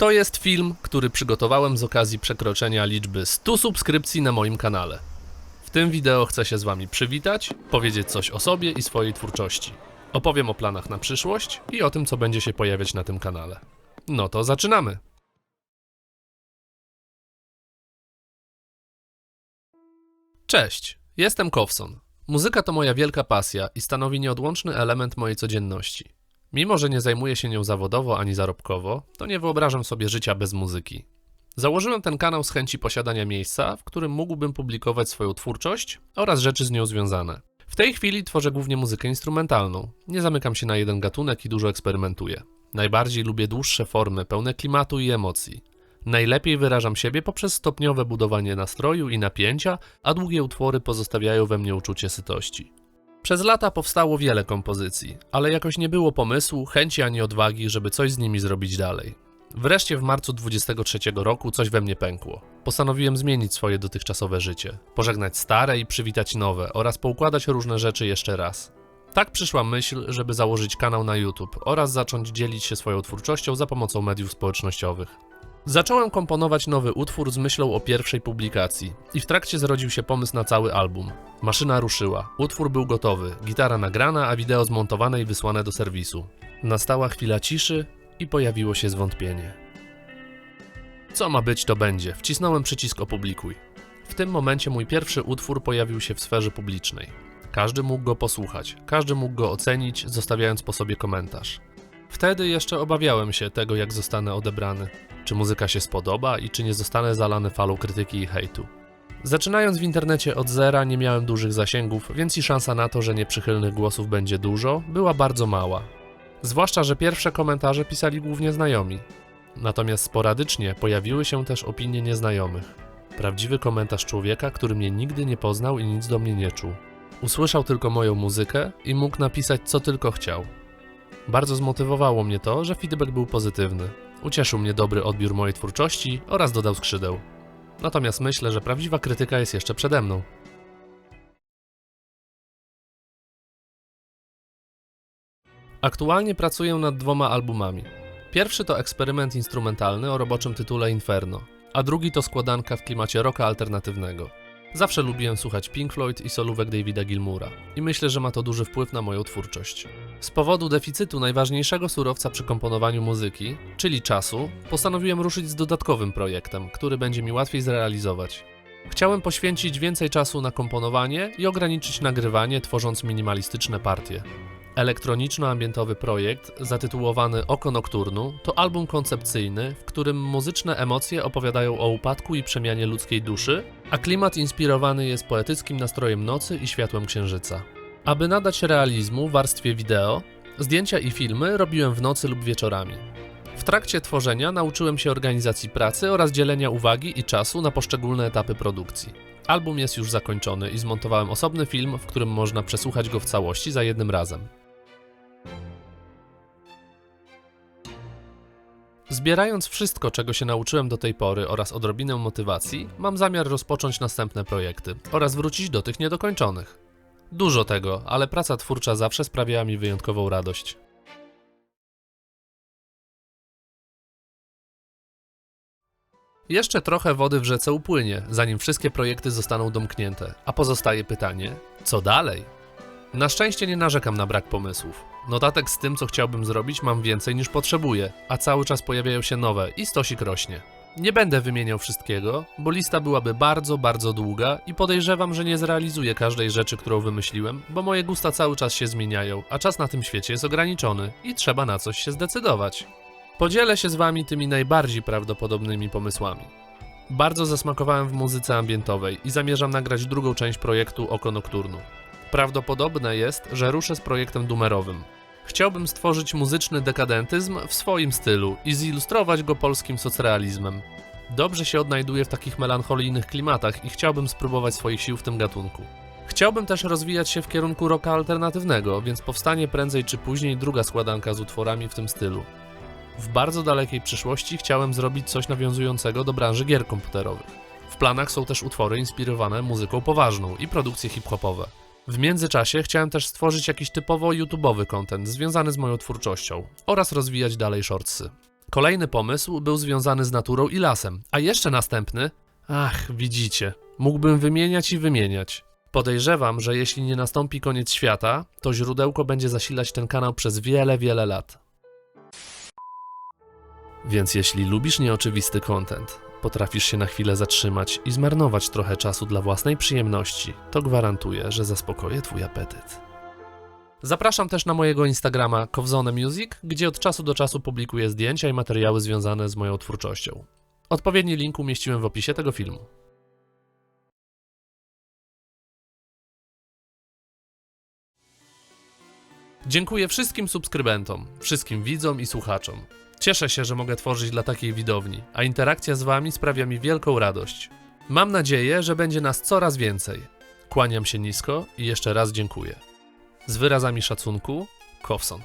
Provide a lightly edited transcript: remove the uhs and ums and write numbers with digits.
To jest film, który przygotowałem z okazji przekroczenia liczby 100 subskrypcji na moim kanale. W tym wideo chcę się z Wami przywitać, powiedzieć coś o sobie i swojej twórczości. Opowiem o planach na przyszłość i o tym, co będzie się pojawiać na tym kanale. No to zaczynamy! Cześć, jestem Kowson. Muzyka to moja wielka pasja i stanowi nieodłączny element mojej codzienności. Mimo że nie zajmuję się nią zawodowo ani zarobkowo, to nie wyobrażam sobie życia bez muzyki. Założyłem ten kanał z chęci posiadania miejsca, w którym mógłbym publikować swoją twórczość oraz rzeczy z nią związane. W tej chwili tworzę głównie muzykę instrumentalną. Nie zamykam się na jeden gatunek i dużo eksperymentuję. Najbardziej lubię dłuższe formy, pełne klimatu i emocji. Najlepiej wyrażam siebie poprzez stopniowe budowanie nastroju i napięcia, a długie utwory pozostawiają we mnie uczucie sytości. Przez lata powstało wiele kompozycji, ale jakoś nie było pomysłu, chęci ani odwagi, żeby coś z nimi zrobić dalej. Wreszcie w marcu 23 roku coś we mnie pękło. Postanowiłem zmienić swoje dotychczasowe życie, pożegnać stare i przywitać nowe oraz poukładać różne rzeczy jeszcze raz. Tak przyszła myśl, żeby założyć kanał na YouTube oraz zacząć dzielić się swoją twórczością za pomocą mediów społecznościowych. Zacząłem komponować nowy utwór z myślą o pierwszej publikacji i w trakcie zrodził się pomysł na cały album. Maszyna ruszyła, utwór był gotowy, gitara nagrana, a wideo zmontowane i wysłane do serwisu. Nastała chwila ciszy i pojawiło się zwątpienie. Co ma być, to będzie. Wcisnąłem przycisk opublikuj. W tym momencie mój pierwszy utwór pojawił się w sferze publicznej. Każdy mógł go posłuchać, każdy mógł go ocenić, zostawiając po sobie komentarz. Wtedy jeszcze obawiałem się tego, jak zostanę odebrany. Czy muzyka się spodoba i czy nie zostanę zalany falą krytyki i hejtu. Zaczynając w internecie od zera, nie miałem dużych zasięgów, więc i szansa na to, że nieprzychylnych głosów będzie dużo, była bardzo mała. Zwłaszcza, że pierwsze komentarze pisali głównie znajomi. Natomiast sporadycznie pojawiły się też opinie nieznajomych. Prawdziwy komentarz człowieka, który mnie nigdy nie poznał i nic do mnie nie czuł. Usłyszał tylko moją muzykę i mógł napisać co tylko chciał. Bardzo zmotywowało mnie to, że feedback był pozytywny. Ucieszył mnie dobry odbiór mojej twórczości oraz dodał skrzydeł. Natomiast myślę, że prawdziwa krytyka jest jeszcze przede mną. Aktualnie pracuję nad 2 albumami. Pierwszy to eksperyment instrumentalny o roboczym tytule Inferno, a drugi to składanka w klimacie rocka alternatywnego. Zawsze lubiłem słuchać Pink Floyd i solówek Davida Gilmoura i myślę, że ma to duży wpływ na moją twórczość. Z powodu deficytu najważniejszego surowca przy komponowaniu muzyki, czyli czasu, postanowiłem ruszyć z dodatkowym projektem, który będzie mi łatwiej zrealizować. Chciałem poświęcić więcej czasu na komponowanie i ograniczyć nagrywanie, tworząc minimalistyczne partie. Elektroniczno-ambientowy projekt, zatytułowany Oko Nokturnu, to album koncepcyjny, w którym muzyczne emocje opowiadają o upadku i przemianie ludzkiej duszy, a klimat inspirowany jest poetyckim nastrojem nocy i światłem księżyca. Aby nadać realizmu warstwie wideo, zdjęcia i filmy robiłem w nocy lub wieczorami. W trakcie tworzenia nauczyłem się organizacji pracy oraz dzielenia uwagi i czasu na poszczególne etapy produkcji. Album jest już zakończony i zmontowałem osobny film, w którym można przesłuchać go w całości za jednym razem. Zbierając wszystko, czego się nauczyłem do tej pory oraz odrobinę motywacji, mam zamiar rozpocząć następne projekty oraz wrócić do tych niedokończonych. Dużo tego, ale praca twórcza zawsze sprawiała mi wyjątkową radość. Jeszcze trochę wody w rzece upłynie, zanim wszystkie projekty zostaną domknięte, a pozostaje pytanie, co dalej? Na szczęście nie narzekam na brak pomysłów. Notatek z tym, co chciałbym zrobić, mam więcej niż potrzebuję, a cały czas pojawiają się nowe i stosik rośnie. Nie będę wymieniał wszystkiego, bo lista byłaby bardzo długa i podejrzewam, że nie zrealizuję każdej rzeczy, którą wymyśliłem, bo moje gusta cały czas się zmieniają, a czas na tym świecie jest ograniczony i trzeba na coś się zdecydować. Podzielę się z Wami tymi najbardziej prawdopodobnymi pomysłami. Bardzo zasmakowałem w muzyce ambientowej i zamierzam nagrać drugą część projektu Oko Nokturnu. Prawdopodobne jest, że ruszę z projektem doomerowym. Chciałbym stworzyć muzyczny dekadentyzm w swoim stylu i zilustrować go polskim socrealizmem. Dobrze się odnajduję w takich melancholijnych klimatach i chciałbym spróbować swoich sił w tym gatunku. Chciałbym też rozwijać się w kierunku rocka alternatywnego, więc powstanie prędzej czy później druga składanka z utworami w tym stylu. W bardzo dalekiej przyszłości chciałem zrobić coś nawiązującego do branży gier komputerowych. W planach są też utwory inspirowane muzyką poważną i produkcje hip-hopowe. W międzyczasie chciałem też stworzyć jakiś typowo YouTube'owy content związany z moją twórczością oraz rozwijać dalej shortsy. Kolejny pomysł był związany z naturą i lasem, a jeszcze następny... Ach, widzicie, mógłbym wymieniać i wymieniać. Podejrzewam, że jeśli nie nastąpi koniec świata, to źródełko będzie zasilać ten kanał przez wiele, wiele lat. Więc jeśli lubisz nieoczywisty content, potrafisz się na chwilę zatrzymać i zmarnować trochę czasu dla własnej przyjemności, to gwarantuję, że zaspokoję twój apetyt. Zapraszam też na mojego Instagrama Kowzone Music, gdzie od czasu do czasu publikuję zdjęcia i materiały związane z moją twórczością. Odpowiedni link umieściłem w opisie tego filmu. Dziękuję wszystkim subskrybentom, wszystkim widzom i słuchaczom. Cieszę się, że mogę tworzyć dla takiej widowni, a interakcja z wami sprawia mi wielką radość. Mam nadzieję, że będzie nas coraz więcej. Kłaniam się nisko i jeszcze raz dziękuję. Z wyrazami szacunku, Kowson.